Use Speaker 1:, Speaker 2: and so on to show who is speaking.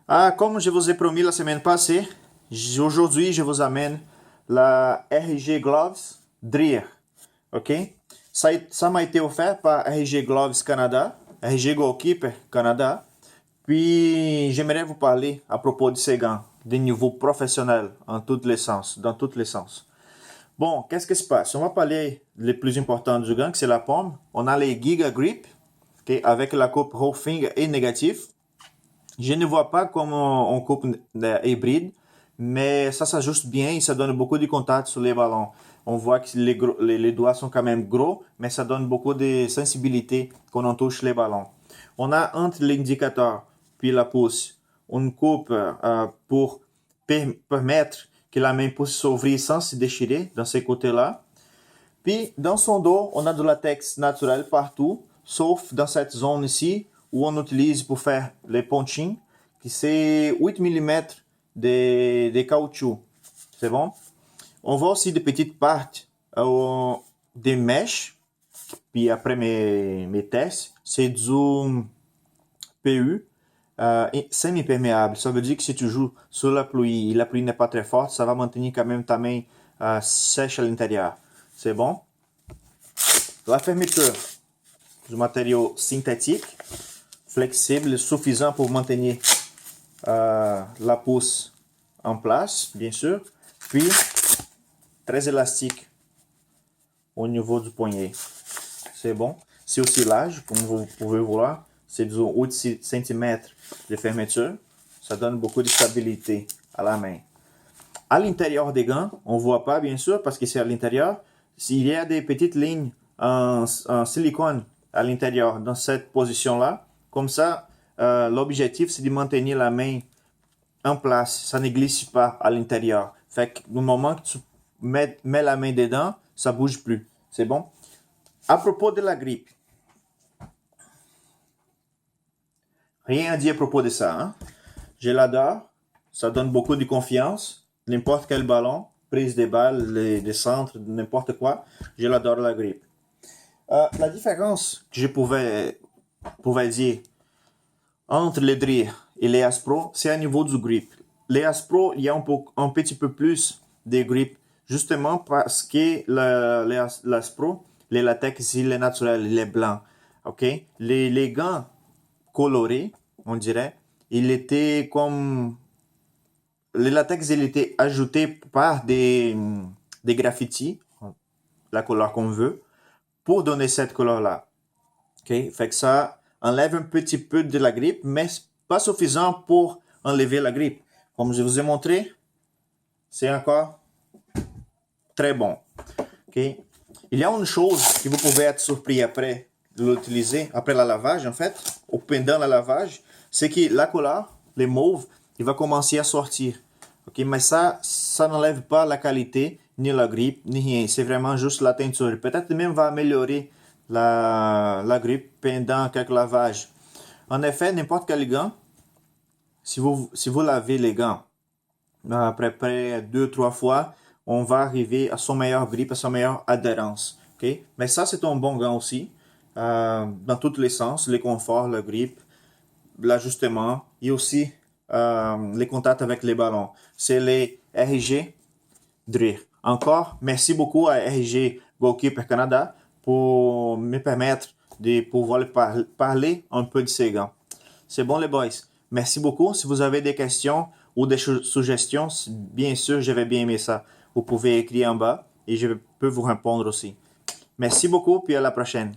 Speaker 1: Ah, comme je vous ai promis la semaine passée, aujourd'hui je vous amène la RG Gloves Dreer. Ok? Ça m'a été offert par RG Gloves Canada, RG Goalkeeper Canada. Puis j'aimerais vous parler à propos de ces gants, des niveaux professionnels en tous les sens, dans tous les sens. Bon, qu'est-ce qui se passe? On va parler les plus importants du gant, que c'est la pomme. On a les Giga Grip, ok, avec la coupe Raw Finger et négatif. Je ne vois pas comment on coupe hybride, mais ça s'ajuste bien et ça donne beaucoup de contact sur les ballons. On voit que les doigts sont quand même gros, mais ça donne beaucoup de sensibilité quand on touche les ballons. On a entre l'indicateur puis la pouce une coupe pour permettre que la main puisse s'ouvrir sans se déchirer dans ces côtés-là. Puis dans son dos, on a du latex naturel partout, sauf dans cette zone ici où on utilise pour faire les ponchings, qui c'est 8 mm de caoutchouc. C'est bon? On voit aussi des petites parties des mèches. Puis après mes tests, c'est du PU semi-perméable. Ça veut dire que si tu joues sous la pluie n'est pas très forte, ça va maintenir quand même ta main sèche à l'intérieur. C'est bon? La fermeture du matériau synthétique, flexible, suffisant pour maintenir la pousse en place, bien sûr. Puis, très élastique au niveau du poignet. C'est bon. C'est aussi large, comme vous pouvez voir. C'est de 8 cm de fermeture. Ça donne beaucoup de stabilité à la main. À l'intérieur des gants, on ne voit pas, bien sûr, parce que c'est à l'intérieur. S'il y a des petites lignes en silicone à l'intérieur, dans cette position-là, comme ça, l'objectif, c'est de maintenir la main en place. Ça ne glisse pas à l'intérieur. Fait que au moment que tu mets la main dedans, ça ne bouge plus. C'est bon? À propos de la grippe, rien à dire à propos de ça. Hein? Je l'adore. Ça donne beaucoup de confiance. N'importe quel ballon, prise des balles, des centres, n'importe quoi. Je l'adore la grippe. La différence que je pouvais dire entre les Dreer et les Aspro, c'est au niveau du grip. Les Aspro, il y a un petit peu plus de grip, justement parce que l'Aspro, les latex, il est naturel, il est blanc. Okay? Les gants colorés, on dirait, il était comme... Le latex, il était ajouté par des graffitis, la couleur qu'on veut, pour donner cette couleur-là. Okay? Fait que ça enlève un petit peu de la grippe, mais pas suffisant pour enlever la grippe. Comme je vous ai montré, c'est encore très bon. Okay? Il y a une chose que vous pouvez être surpris après l'utiliser, après la lavage en fait, ou pendant la lavage, c'est que la couleur, les mauves, il va commencer à sortir. Okay? Mais ça n'enlève pas la qualité, ni la grippe, ni rien. C'est vraiment juste la teinture. Peut-être même va améliorer la grippe pendant quelques lavages. En effet, n'importe quel gant, si vous lavez les gants après 2-3 fois, on va arriver à son meilleur grip, à sa meilleure adhérence. Okay? Mais ça, c'est un bon gant aussi, dans tous les sens, les conforts, le grip, l'ajustement et aussi les contacts avec les ballons. C'est les RG Dreer. Encore, merci beaucoup à RG Goalkeeper Canada pour me permettre de pouvoir parler un peu de ces gants. C'est bon les boys. Merci beaucoup. Si vous avez des questions ou des suggestions, bien sûr, je vais bien aimer ça. Vous pouvez écrire en bas et je peux vous répondre aussi. Merci beaucoup, puis à la prochaine.